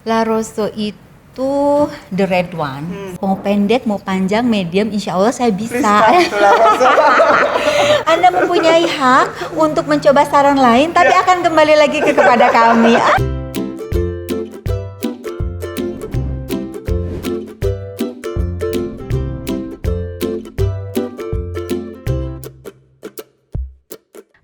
La Rosso itu the red one. Mau pendek, mau panjang, medium, insya Allah saya Please bisa. come to La Rosso. Anda mempunyai hak untuk mencoba saran lain, tapi akan kembali lagi kepada kami.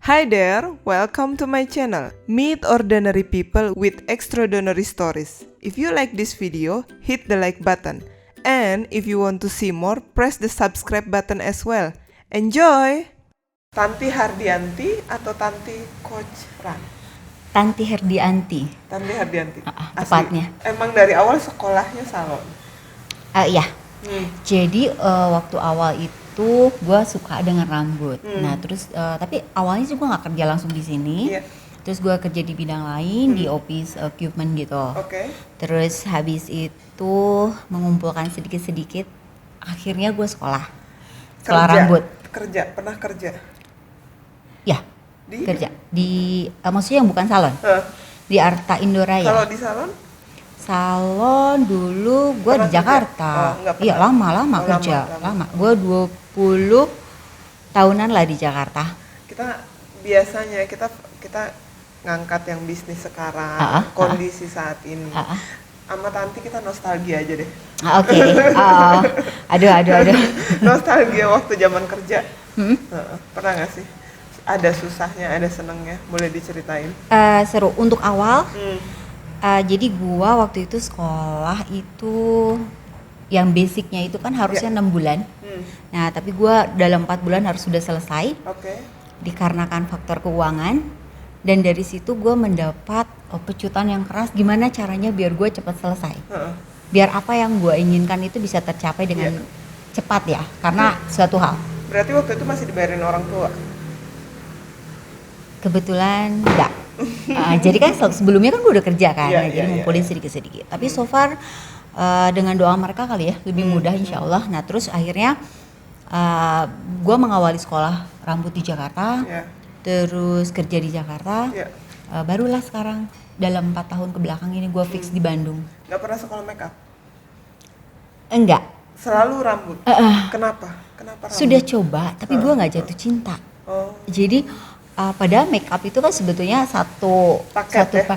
Hi there, welcome to my channel. Meet ordinary people with extraordinary stories. If you like this video, hit the like button. And if you want to see more, press the subscribe button as well. Enjoy! Tanti Hardianti atau Tanti Coach Ran? Tanti Herdianti. Tanti Hardianti. Asli. Tepatnya. Emang dari awal sekolahnya salon? Iya. Jadi waktu awal itu gue suka dengan rambut. Nah terus tapi awalnya sih gue nggak kerja langsung di sini. Iya. Terus gue kerja di bidang lain di office equipment gitu. Oke. Terus habis itu mengumpulkan sedikit-sedikit, akhirnya gue sekolah rambut. Pernah kerja? Ya, Di? kerja di maksudnya yang bukan salon, di Arta Indoraya. Kalau di salon? Salon dulu gue Pernah di Jakarta. kerja? Oh, nggak pernah. Iya lama Oh, kerja, lama. Gue 20 tahunan lah di Jakarta. Kita biasanya kita ngangkat yang bisnis sekarang, kondisi saat ini. Sama Tanti kita nostalgia aja deh. Oke. Aduh. Nostalgia waktu zaman kerja. Pernah nggak sih? Ada susahnya, ada senengnya. Boleh diceritain? Seru untuk awal. Jadi gua waktu itu sekolah itu yang basicnya itu kan harusnya 6 bulan. Nah tapi gua dalam 4 bulan harus sudah selesai. Oke. Dikarenakan faktor keuangan, dan dari situ gue mendapat pecutan yang keras gimana caranya biar gue cepat selesai, biar apa yang gue inginkan itu bisa tercapai dengan cepat ya, karena suatu hal. Berarti waktu itu masih dibayarin orang tua? Kebetulan enggak. Jadi kan sebelumnya kan gue udah kerja kan, jadi ngumpulin sedikit-sedikit. Tapi so far dengan doa mereka kali ya lebih mudah insya Allah. Nah terus akhirnya gue mengawali sekolah rambut di Jakarta, terus kerja di Jakarta, barulah sekarang dalam 4 tahun kebelakang ini gue fix di Bandung. Nggak pernah sekolah makeup? Enggak. Selalu rambut? Kenapa rambut? Sudah coba, tapi gue nggak jatuh cinta. Jadi padahal makeup itu kan sebetulnya satu paket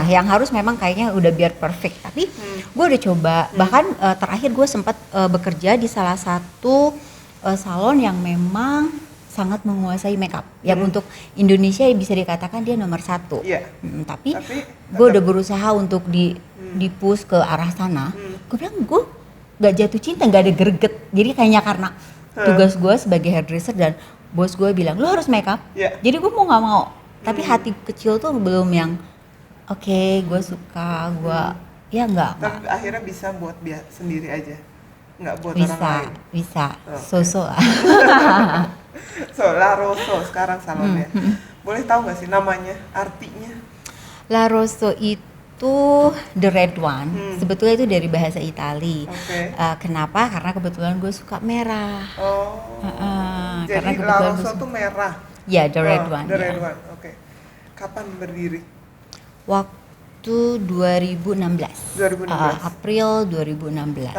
yang harus memang kayaknya udah biar perfect. Tapi gue udah coba, bahkan terakhir gue sempat bekerja di salah satu salon yang memang sangat menguasai makeup. Yang untuk Indonesia bisa dikatakan dia nomor 1. Tapi gue udah berusaha untuk di push ke arah sana. Gue bilang gue nggak jatuh cinta, nggak ada greget. Jadi kayaknya karena tugas gue sebagai hairdresser dan bos gue bilang lo harus makeup. Jadi gue mau nggak mau. Tapi hati kecil tuh belum yang oke, gue suka, gue ya nggak. Tapi akhirnya bisa buat sendiri aja, nggak buat orang lain. Bisa. So lah. La Rosso sekarang salonnya. Boleh tahu nggak sih namanya, artinya? La Rosso itu the red one. Sebetulnya itu dari bahasa Itali. Kenapa? Karena kebetulan gue suka merah. Jadi La Rosso itu merah. Ya, the red one. The red one. Oke. Kapan berdiri? Waktu 2016. April 2016.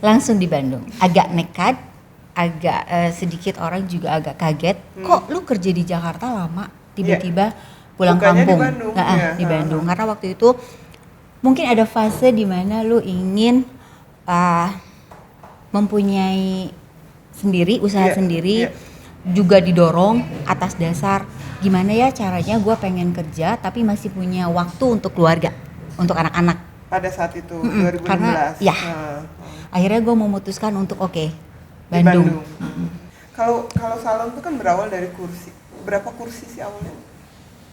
Langsung di Bandung. Agak nekat. Agak sedikit orang juga agak kaget, kok lu kerja di Jakarta lama tiba-tiba pulang kampung di Bandung. Karena waktu itu mungkin ada fase di mana lu ingin mempunyai sendiri usaha sendiri, juga didorong atas dasar gimana ya caranya gue pengen kerja tapi masih punya waktu untuk keluarga, untuk anak-anak. Pada saat itu 2016. Karena akhirnya gue memutuskan untuk Bandung. Kalau salon itu kan berawal dari kursi. Berapa kursi sih awalnya?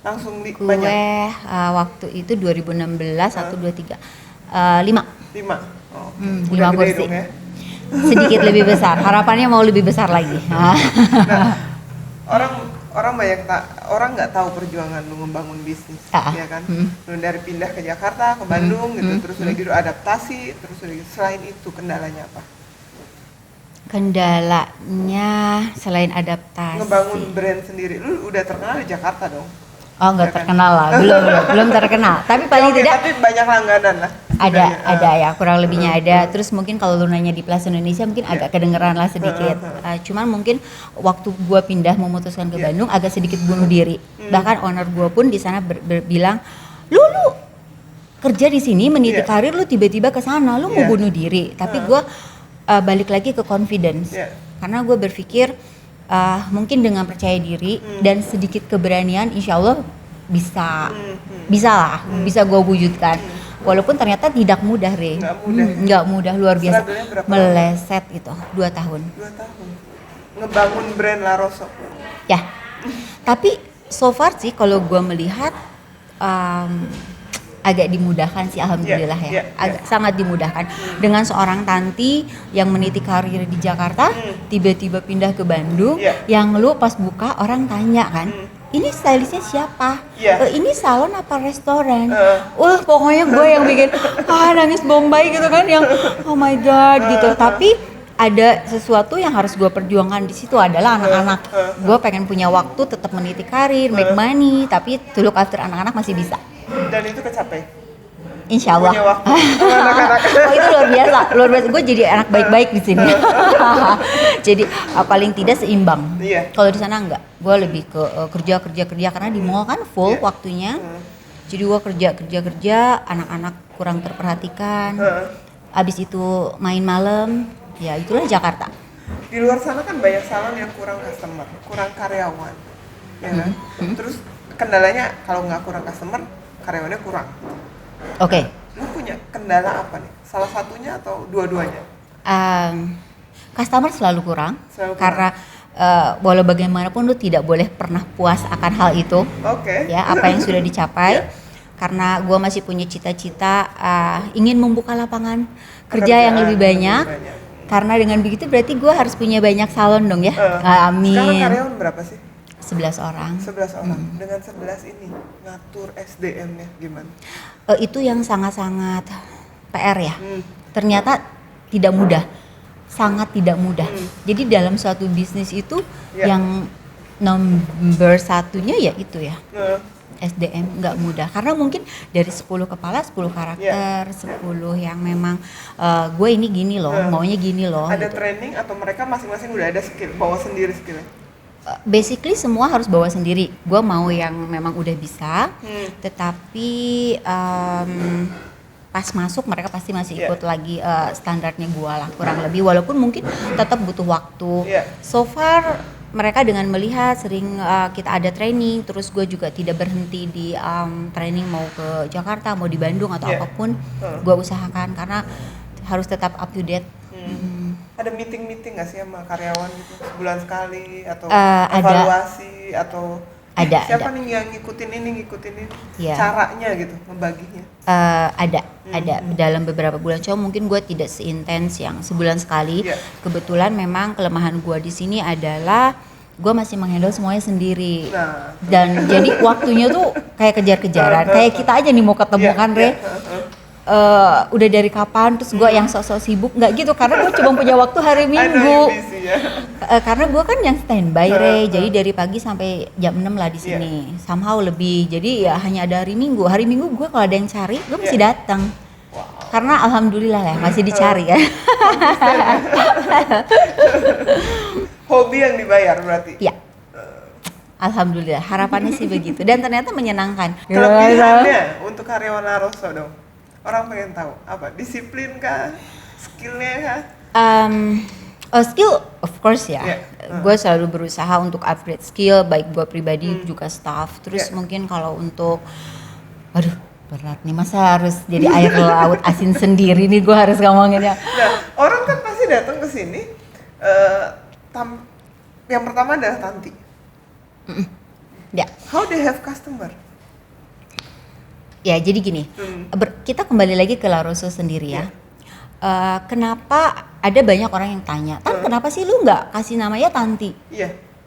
Langsung banyak? Waktu itu 2016, 1, 2, 3, 5. 5 kursi. Dong, ya? Sedikit lebih besar. Harapannya mau lebih besar lagi. Nah, orang nggak tahu perjuangan lu membangun bisnis, ya kan? Lu dari pindah ke Jakarta ke Bandung gitu, terus udah gitu adaptasi, terus udah gitu. Selain itu kendalanya apa? Kendalanya selain adaptasi, ngebangun brand sendiri, lu udah terkenal di Jakarta dong. Oh, nggak terkenal lah, belum terkenal. Tapi paling Oke, tidak tapi banyak langganan lah. ada ya, kurang lebihnya ada. Terus mungkin kalau lu nanya di Plaza Indonesia mungkin agak kedengeran lah sedikit. Cuman mungkin waktu gua pindah memutuskan ke Bandung agak sedikit bunuh diri. Bahkan owner gua pun di sana bilang, lu kerja di sini meniti karir, lu tiba-tiba ke sana, lu mau bunuh diri. Tapi gua balik lagi ke confidence. Karena gua berpikir mungkin dengan percaya diri dan sedikit keberanian, insya Allah bisa gue wujudkan. Walaupun ternyata tidak mudah, Re. Nggak mudah, luar biasa. Meleset itu 2 tahun. 2 tahun. Ngebangun brand La Rosso. Ya. Tapi so far sih kalau gue melihat agak dimudahkan sih, alhamdulillah agak sangat dimudahkan dengan seorang Tanti yang meniti karir di Jakarta tiba-tiba pindah ke Bandung yang lu pas buka orang tanya kan ini stylistnya siapa? Ini salon apa restoran? Pokoknya gue yang bikin nangis bombay gitu kan, yang oh my god gitu. Tapi ada sesuatu yang harus gue perjuangkan di situ adalah anak-anak. Gue pengen punya waktu tetap meniti karir, make money, tapi to look after anak-anak masih bisa. Dan itu kecapai? Insya Allah. Punya waktu anak-anak. Itu luar biasa. Gue jadi anak baik-baik di sini. Jadi paling tidak seimbang. Kalau di sana enggak, gue lebih ke kerja karena di mall kan full waktunya. Jadi gue kerja, anak-anak kurang terperhatikan. Abis itu main malam, ya itulah Jakarta. Di luar sana kan banyak salon yang kurang customer, kurang karyawan, ya kan? Terus kendalanya kalau nggak kurang customer, karyawannya kurang. Oke. Lu punya kendala apa nih? Salah satunya atau dua-duanya? Customer selalu kurang. Karena walau bagaimanapun lu tidak boleh pernah puas akan hal itu. Ya, apa yang sudah dicapai. Karena gue masih punya cita-cita ingin membuka lapangan kerja yang lebih banyak. Karena dengan begitu berarti gue harus punya banyak salon dong ya. Amin. Sekarang karyawan berapa sih? 11 orang. 11 orang. Dengan 11 ini ngatur SDM-nya gimana? Itu yang sangat-sangat PR ya. Ternyata tidak mudah. Sangat tidak mudah. Jadi dalam suatu bisnis itu yang nomor satunya ya itu ya. SDM nggak mudah karena mungkin dari 10 kepala 10 karakter 10 yang memang gue ini gini loh, maunya gini loh. Ada gitu. training atau mereka masing-masing udah ada skill, bawa sendiri skillnya? Basically semua harus bawa sendiri. Gue mau yang memang udah bisa, tetapi pas masuk mereka pasti masih ikut lagi standarnya gue lah kurang lebih. Walaupun mungkin tetap butuh waktu. So far mereka dengan melihat sering kita ada training, terus gue juga tidak berhenti di training mau ke Jakarta, mau di Bandung atau apapun, gue usahakan karena harus tetap up to date. Ada meeting nggak sih sama karyawan gitu sebulan sekali atau evaluasi atau siapa nih yang ngikutin ini caranya gitu ngebaginya? Ada dalam beberapa bulan, cuma mungkin gue tidak seintens yang sebulan sekali. Kebetulan memang kelemahan gue di sini adalah gue masih menghandle semuanya sendiri. Dan jadi waktunya tuh kayak kejar-kejaran, kayak kita aja nih mau ketemu kan Re. Udah dari kapan, terus gue yang sok-sok sibuk, nggak gitu karena gue cuma punya waktu hari Minggu. Karena gue kan yang standby Re, jadi dari pagi sampai jam 6 lah di sini, somehow lebih. Jadi ya hanya ada hari Minggu gue kalau ada yang cari gue mesti datang. Karena alhamdulillah lah masih dicari ya. Hobi yang dibayar berarti? Ya. Alhamdulillah, harapannya sih begitu dan ternyata menyenangkan. Kelebihannya untuk karyawan La Rosso dong. Orang pengen tahu apa? Disiplin kah? Skillnya kah? Skill of course ya. Gue selalu berusaha untuk upgrade skill baik gue pribadi juga staff. Terus mungkin kalau untuk berat nih, masa harus jadi air laut asin sendiri nih gue harus ngomonginnya. Nah, orang kan pasti datang ke sini yang pertama adalah Tanti. How they have customer? Ya jadi gini, kita kembali lagi ke La Rosso sendiri ya. Kenapa ada banyak orang yang tanya, kenapa sih lu nggak kasih namanya Tanti?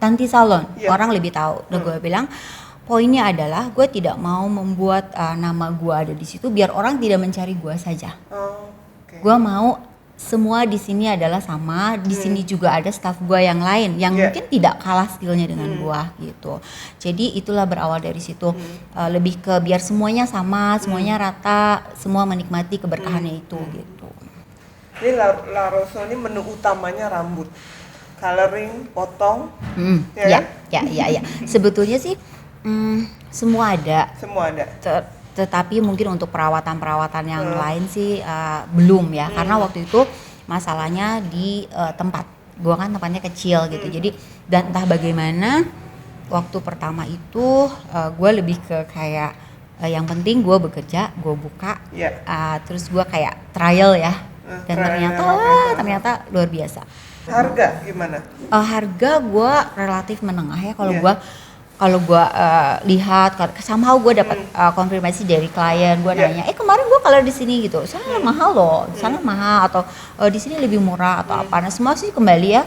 Tanti Salon, orang lebih tahu. Dan gue bilang, poinnya adalah gue tidak mau membuat nama gue ada di situ biar orang tidak mencari gue saja. Gue mau semua di sini adalah sama, di sini juga ada staff gua yang lain yang mungkin tidak kalah skillnya dengan gua gitu. Jadi itulah berawal dari situ. Lebih ke biar semuanya sama, semuanya rata, semua menikmati keberkahannya itu gitu. Jadi La Rosso ini menu utamanya rambut, coloring, potong, ya. Sebetulnya sih semua ada. Semua ada. Tetapi mungkin untuk perawatan yang lain sih belum ya, karena waktu itu masalahnya di tempat gua kan tempatnya kecil gitu. Jadi dan entah bagaimana waktu pertama itu gua lebih ke kayak yang penting gua bekerja, gua buka, terus gua kayak trial ya, dan ternyata luar biasa. Harga gimana? Harga gua relatif menengah ya kalau gue lihat, somehow gue dapat konfirmasi dari klien, gue nanya, kemarin gue kalau di sini gitu, sana mahal loh, sana mahal atau di sini lebih murah atau apa. Nah semua sih kembali ya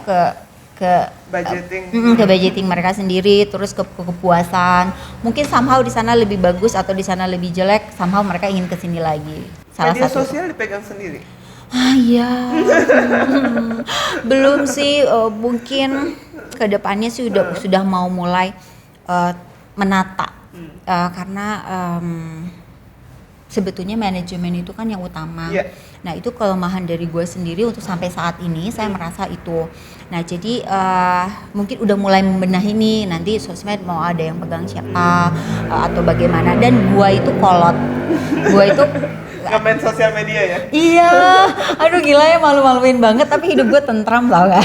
ke budgeting, ke budgeting mereka sendiri, terus ke kepuasan. Mungkin somehow di sana lebih bagus atau di sana lebih jelek, somehow mereka ingin kesini lagi. Media sosial dipegang sendiri? Iya, belum sih, mungkin kedepannya sih sudah mau mulai menata karena sebetulnya manajemen itu kan yang utama. Nah itu kelemahan dari gue sendiri untuk sampai saat ini saya merasa itu. Nah jadi mungkin udah mulai membenahi nih, nanti sosmed mau ada yang pegang siapa atau bagaimana. Dan gue itu kolot, gue itu nggak main sosial media ya? Iya, aduh gila ya, malu-maluin banget, tapi hidup gue tentram tau gak?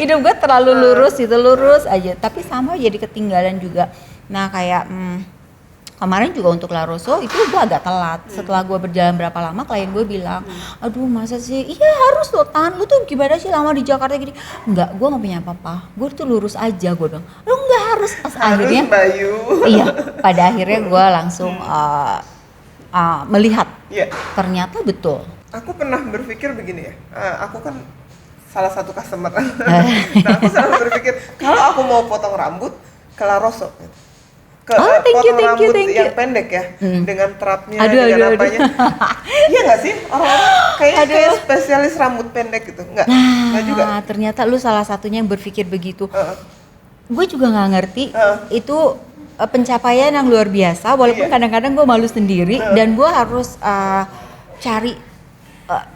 Hidup gue terlalu lurus aja, tapi sama jadi ketinggalan juga. Nah kayak kemarin juga untuk La Rosso itu gue agak telat. Setelah gue berjalan berapa lama, klien gue bilang, aduh masa sih, iya harus lo Tan, lu tuh gimana sih lama di Jakarta gini. Enggak, gue gak punya apa-apa, gue tuh lurus aja. Gue dong, lu gak harus. Akhirnya Bayu. Iya, pada akhirnya gue langsung melihat ternyata betul. Aku pernah berpikir begini ya, aku kan salah satu customer. Nah aku selalu berpikir kalau aku mau potong rambut ke La Rosso, potong rambut yang pendek ya, dengan terapnya, dengan apanya. Iya nggak sih, orang-orang kayak spesialis rambut pendek gitu, nggak juga. Ternyata lu salah satunya yang berpikir begitu. Gue juga nggak ngerti itu pencapaian yang luar biasa, walaupun kadang-kadang gue malu sendiri dan gue harus cari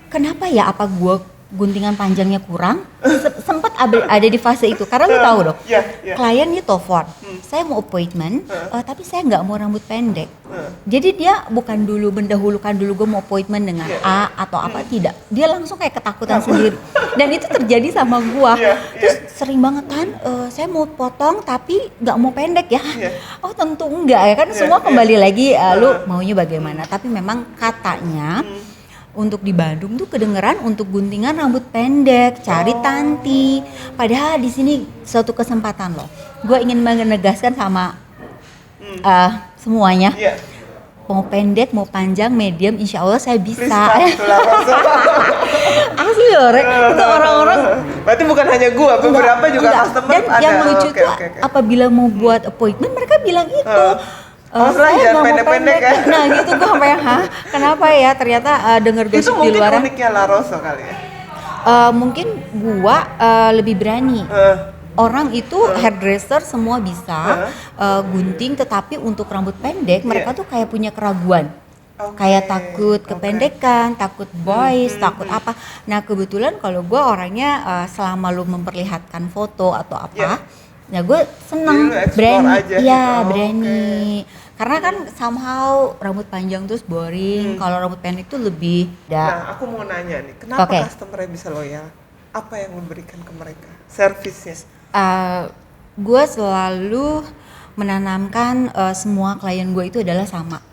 kenapa ya, apa gue guntingan panjangnya kurang. Sempat ada di fase itu karena lu tahu dong, klien nih telepon, saya mau appointment tapi saya nggak mau rambut pendek. Jadi dia bukan dulu mendahulukan dulu gue mau appointment dengan A atau apa, tidak, dia langsung kayak ketakutan sendiri. Dan itu terjadi sama gue. Terus sering banget kan, saya mau potong tapi nggak mau pendek ya. Oh tentu enggak ya kan, semua kembali lagi lu maunya bagaimana. Tapi memang katanya untuk di Bandung tuh kedengeran untuk guntingan rambut pendek, cari Tanti. Padahal di sini suatu kesempatan loh. Gue ingin menegaskan sama semuanya. Mau pendek, mau panjang, medium, insya Allah saya bisa. Asli loh, Rek. Itu orang-orang. Berarti bukan hanya gue, beberapa juga customer dan ada. Dan yang lucu tuh apabila mau buat appointment mereka bilang itu. Saya jangan pendek-pendek ya. Nah gitu gue sampai kenapa ya, ternyata denger gosip di luaran. Itu mungkin uniknya La Rosso kali ya? Mungkin gua lebih berani. Orang itu hairdresser semua bisa gunting, tetapi untuk rambut pendek mereka tuh kayak punya keraguan. Kayak takut kependekan, takut boys, takut apa. Nah kebetulan kalau gua orangnya selama lu memperlihatkan foto atau apa, ya gue seneng, berani, berani. Karena kan somehow rambut panjang terus boring, kalau rambut pendek tuh lebih. Nah, aku mau nanya nih, kenapa customer-nya bisa loyal? Apa yang memberikan ke mereka? Servisnya? Gue selalu menanamkan semua klien gue itu adalah sama.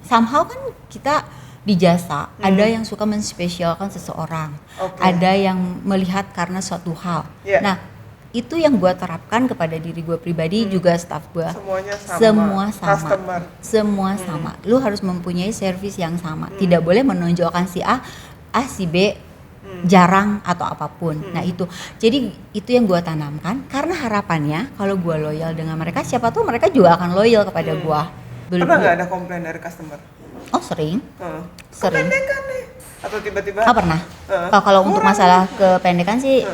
Somehow kan kita di jasa, ada yang suka menspesialkan seseorang, ada yang melihat karena suatu hal. Nah, itu yang gue terapkan kepada diri gue pribadi, juga staff gue. Semua sama. Semua sama. Lu harus mempunyai servis yang sama. Tidak boleh menonjolkan si A si B jarang atau apapun. Nah itu. Jadi itu yang gue tanamkan. Karena harapannya kalau gue loyal dengan mereka, siapa tuh mereka juga akan loyal kepada gue. Pernah nggak ada komplain dari customer? Oh sering. Kependekan nih. Atau tiba-tiba? Pernah. Kalau untuk masalah kependekan sih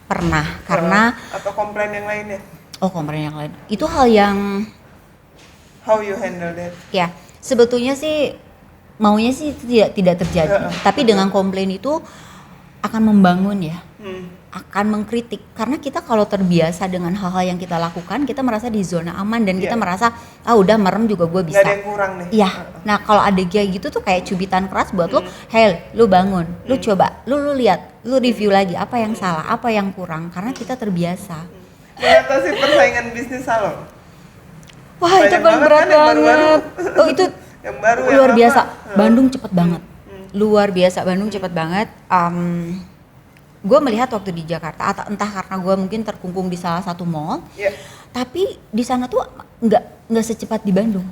pernah, karena atau komplain yang lainnya? Komplain yang lain. Itu hal yang how you handle that? Ya, sebetulnya sih maunya sih itu tidak terjadi. Tapi dengan komplain itu akan membangun ya. Akan mengkritik, karena kita kalau terbiasa dengan hal-hal yang kita lakukan, kita merasa di zona aman dan kita merasa udah merem juga gue bisa. Gak ada yang kurang nih. Iya. Nah kalau ada kayak gitu tuh kayak cubitan keras buat lo, hey lu bangun, lu coba, lu lihat, lu review lagi apa yang salah, apa yang kurang, karena kita terbiasa. Mengatasi persaingan bisnis salon. Wah itu berat banget. Oh itu yang baru, luar biasa. Bandung cepet banget. Luar biasa, Bandung cepet banget. Gue melihat waktu di Jakarta, atau entah karena gue mungkin terkungkung di salah satu mall, tapi di sana tuh nggak secepat di Bandung.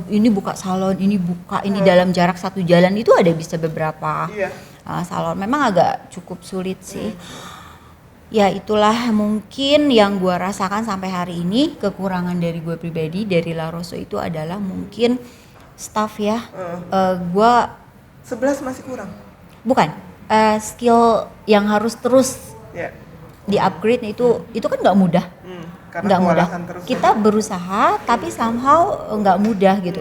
Ini buka salon, ini buka, ini dalam jarak satu jalan itu ada bisa beberapa salon. Memang agak cukup sulit sih. Ya itulah mungkin yang gue rasakan sampai hari ini. Kekurangan dari gue pribadi dari La Rosso itu adalah mungkin staff ya. Gue 11 masih kurang. Bukan. Skill yang harus terus di upgrade itu kan nggak mudah, nggak mudah. Kita berusaha tapi somehow nggak mudah gitu.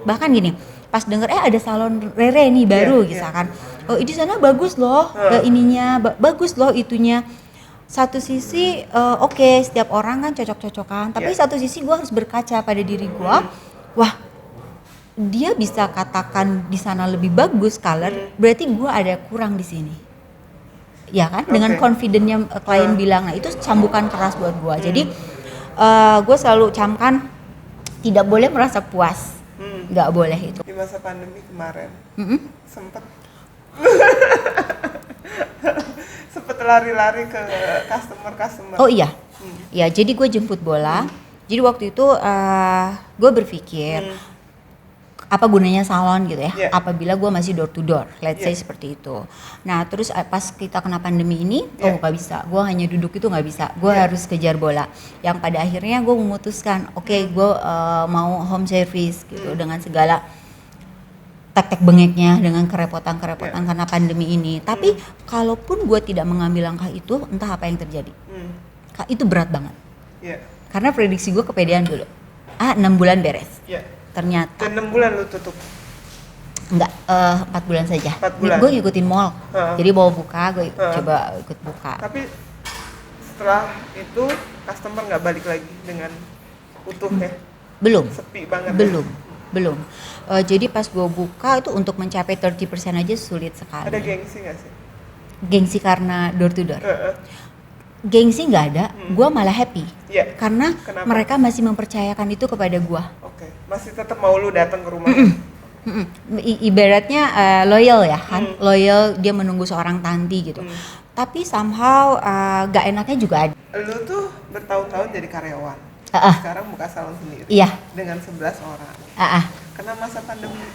Bahkan gini, pas denger ada salon Rere nih baru misalkan, di sana bagus loh, ininya bagus loh itunya. Satu sisi oke, setiap orang kan cocok-cocokan, tapi satu sisi gue harus berkaca pada diri gue, wah dia bisa katakan di sana lebih bagus color, berarti gue ada kurang di sini, ya kan? Dengan confidentnya klien bilang, nah itu cambukan keras buat gue. Jadi gue selalu camkan tidak boleh merasa puas, nggak boleh itu. Di masa pandemi kemarin, sempet lari-lari ke customer. Oh iya, ya jadi gue jemput bola. Jadi waktu itu gue berpikir apa gunanya salon gitu ya, apabila gue masih door to door, let's say seperti itu. Nah terus pas kita kena pandemi ini, gak bisa, gue hanya duduk itu gak bisa, gue harus kejar bola. Yang pada akhirnya gue memutuskan, gue mau home service gitu, dengan segala tek-tek bengeknya, dengan kerepotan karena pandemi ini. Tapi kalaupun gue tidak mengambil langkah itu, entah apa yang terjadi. Itu berat banget. Karena prediksi gue kepedean dulu, 6 bulan beres. Ternyata. Dan 6 bulan lu tutup? Enggak, 4 bulan saja. 4 bulan? Gue ngikutin mall. Jadi mau buka, gue coba ikut buka. Tapi setelah itu customer nggak balik lagi dengan utuhnya? Belum. Sepi banget? Belum. Jadi pas gue buka itu untuk mencapai 30% aja sulit sekali. Ada gengsi nggak sih? Gengsi karena door to door? Gengsi nggak ada, gue malah happy. Karena kenapa? Mereka masih mempercayakan itu kepada gue. Masih tetap mau lu datang ke rumah. Ibaratnya loyal ya kan, loyal, dia menunggu seorang tanti gitu. Tapi somehow gak enaknya juga ada. Lu tuh bertahun-tahun jadi karyawan, sekarang buka salon sendiri dengan 11 orang. Kena masa pandemi.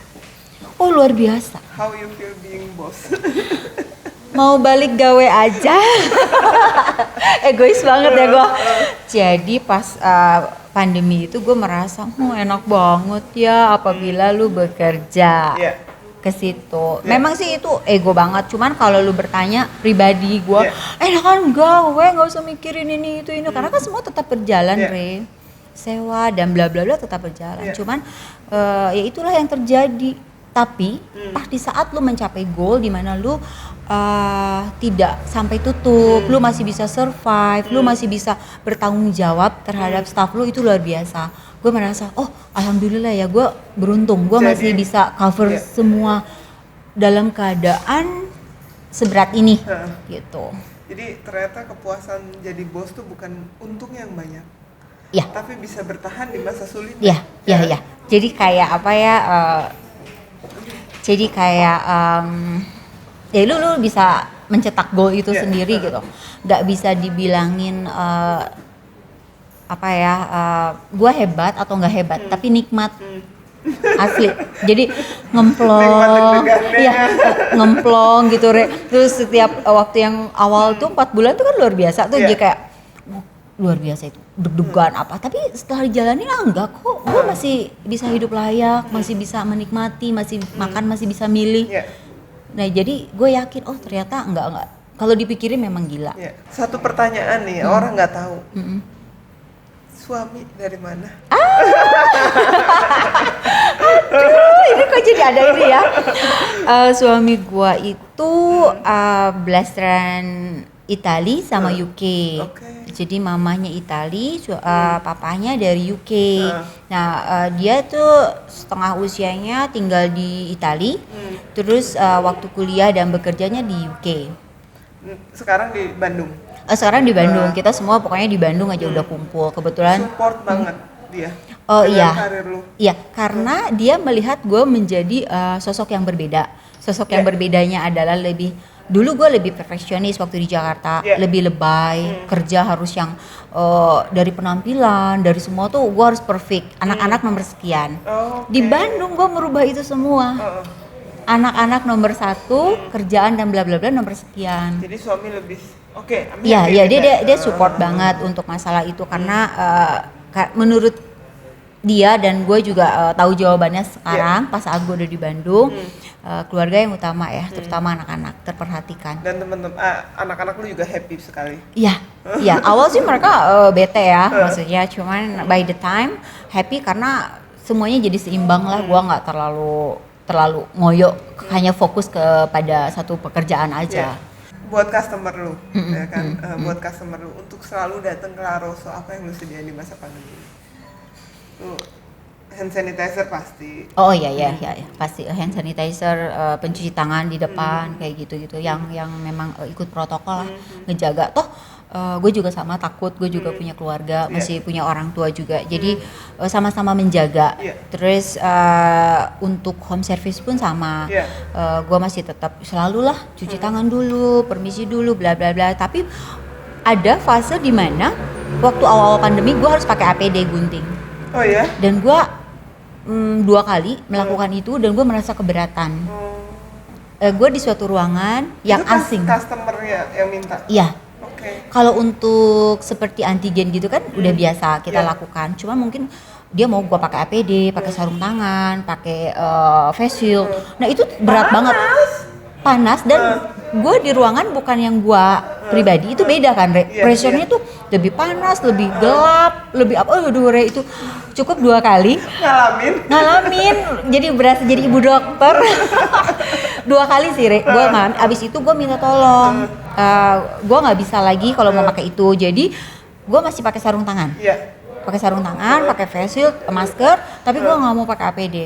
Oh luar biasa. How you feel being boss? Mau balik gawe aja. Egois banget ya gue. Jadi pas pandemi itu gue merasa enak banget ya apabila lu bekerja ke situ. Memang sih itu ego banget. Cuman kalau lu bertanya pribadi gue, enakan gawe, nggak usah mikirin ini itu ini. Karena kan semua tetap berjalan, Re. Sewa dan bla bla bla tetap berjalan. Cuman ya itulah yang terjadi. Tapi pas di saat lu mencapai goal di mana lu tidak sampai tutup, lu masih bisa survive, lu masih bisa bertanggung jawab terhadap staff lu, itu luar biasa. Gue merasa, alhamdulillah ya, gue beruntung, gue masih bisa cover semua dalam keadaan seberat ini, gitu. Jadi ternyata kepuasan jadi bos tuh bukan untung yang banyak, tapi bisa bertahan di masa sulit. Iya. Jadi kayak apa ya? Jadi kayak ya lu bisa mencetak gol itu sendiri gitu, nggak bisa dibilangin gue hebat atau nggak hebat, tapi nikmat asli. Jadi ngemplong gitu, Re. Terus setiap waktu yang awal tuh 4 bulan tuh kan luar biasa tuh, jadi kayak luar biasa itu, deg-degan apa, tapi setelah dijalanin enggak kok, gue masih bisa hidup layak, masih bisa menikmati, masih makan, masih bisa milih. Nah jadi gue yakin, oh ternyata enggak, kalau dipikirin memang gila. Satu pertanyaan nih, orang nggak tahu, suami dari mana? Aduh, ini kok jadi ada ini ya. Suami gue itu blasteran Itali sama UK. Jadi mamanya Itali, papanya dari UK. Nah dia tuh setengah usianya tinggal di Itali, terus waktu kuliah dan bekerjanya di UK. Sekarang di Bandung. Sekarang di Bandung, kita semua pokoknya di Bandung aja udah kumpul. Kebetulan support banget dia. Oh iya, karena dia melihat gue menjadi sosok yang berbeda. Sosok yang berbedanya adalah dulu gue lebih perfeksionis waktu di Jakarta, lebih lebay, kerja harus yang dari penampilan, dari semua tuh gue harus perfect, anak-anak nomor sekian. Di Bandung gue merubah itu semua. Anak-anak nomor 1, kerjaan dan bla bla bla nomor sekian. Jadi suami lebih Iya, dia support banget untuk masalah itu karena menurut dia dan gue juga tahu jawabannya sekarang pas aku udah di Bandung. Keluarga yang utama ya, terutama anak-anak terperhatikan. Dan teman-teman anak-anak lu juga happy sekali. Iya, awal sih mereka bete ya, maksudnya cuman by the time happy karena semuanya jadi seimbang lah. Gua nggak terlalu ngoyo, hanya fokus kepada satu pekerjaan aja. Buat customer lu, ya kan? Buat customer lu untuk selalu datang ke La Rosso, apa yang lu sediain di masa pandemi? Lu hand sanitizer pasti. Oh iya, pasti hand sanitizer, pencuci tangan di depan kayak gitu-gitu yang memang ikut protokol lah, ngejaga. Toh gue juga sama takut, gue juga punya keluarga, masih punya orang tua juga. Jadi sama-sama menjaga. Terus untuk home service pun sama. Gue masih tetap selalu lah cuci tangan dulu, permisi dulu, bla bla bla. Tapi ada fase di mana waktu awal pandemi gue harus pakai APD gunting. Oh ya? Dan gue 2 kali melakukan itu dan gue merasa keberatan. Gue di suatu ruangan yang itu asing. Customer yang minta? Iya. Kalau untuk seperti antigen gitu kan udah biasa kita lakukan. Cuma mungkin dia mau gue pakai APD, pakai sarung tangan, pakai face shield. Nah itu berat banget. Panas dan gue di ruangan bukan yang gue pribadi, itu beda kan, pressure-nya tuh lebih panas, lebih gelap, lebih apa, itu cukup 2 kali ngalamin, jadi berasa jadi ibu dokter. 2 kali sih, gue abis itu gue minta tolong, gue nggak bisa lagi kalau mau pakai itu, jadi gue masih pakai sarung tangan, pakai face shield, masker, tapi gue nggak mau pakai APD.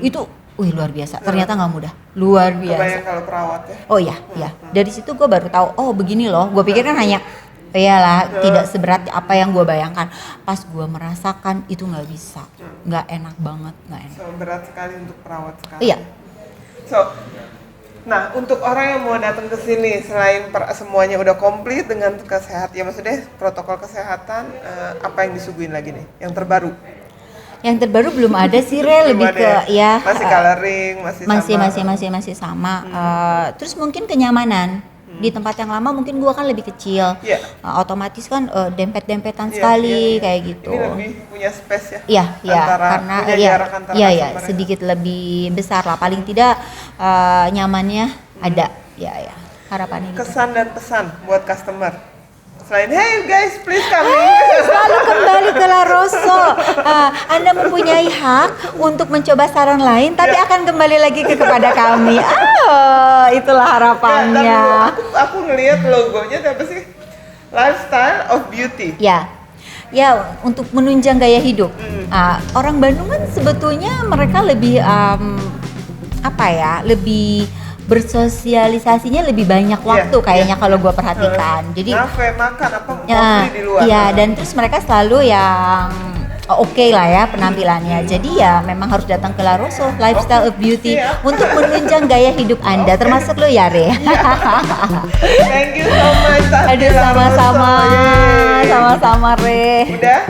Itu luar biasa, ternyata nggak mudah, luar biasa. Kebayang kalau perawat ya? Oh iya. Dari situ gue baru tahu, oh begini loh. Gue pikir kan hanya, iyalah tidak seberat apa yang gue bayangkan. Pas gue merasakan itu nggak bisa, nggak enak banget, nggak enak. So berat sekali untuk perawat sekarang. Iya. Nah untuk orang yang mau datang ke sini, selain semuanya udah komplit dengan kesehatan, ya maksudnya protokol kesehatan, apa yang disuguhin lagi nih, yang terbaru? Yang terbaru belum ada sih, lebih ke masih coloring, masih sama. Terus mungkin kenyamanan. Di tempat yang lama mungkin gua kan lebih kecil. Otomatis kan dempet-dempetan sekali kayak gitu. Ini lebih punya space ya. Karena jarak antara sedikit lebih besar lah, paling tidak nyamannya ada. Ya, harapannya gitu. Kesan dan pesan buat customer. Selain hey guys, please come. Selalu kembali ke La Rosso. Anda mempunyai hak untuk mencoba saran lain, tapi akan kembali lagi kepada kami. Itulah harapannya. Aku ngelihat logonya apa sih? Lifestyle of Beauty. Ya, untuk menunjang gaya hidup. Orang Bandung kan sebetulnya mereka lebih lebih bersosialisasinya lebih banyak waktu kayaknya kalau gue perhatikan. Jadi kafe, makan apa di luar. Iya, dan terus mereka selalu yang oke lah ya penampilannya. Jadi ya memang harus datang ke La Rosso Lifestyle of Beauty untuk menunjang gaya hidup Anda, termasuk lo ya, Re. Thank you so much. Aduh, sama-sama, Re. Udah?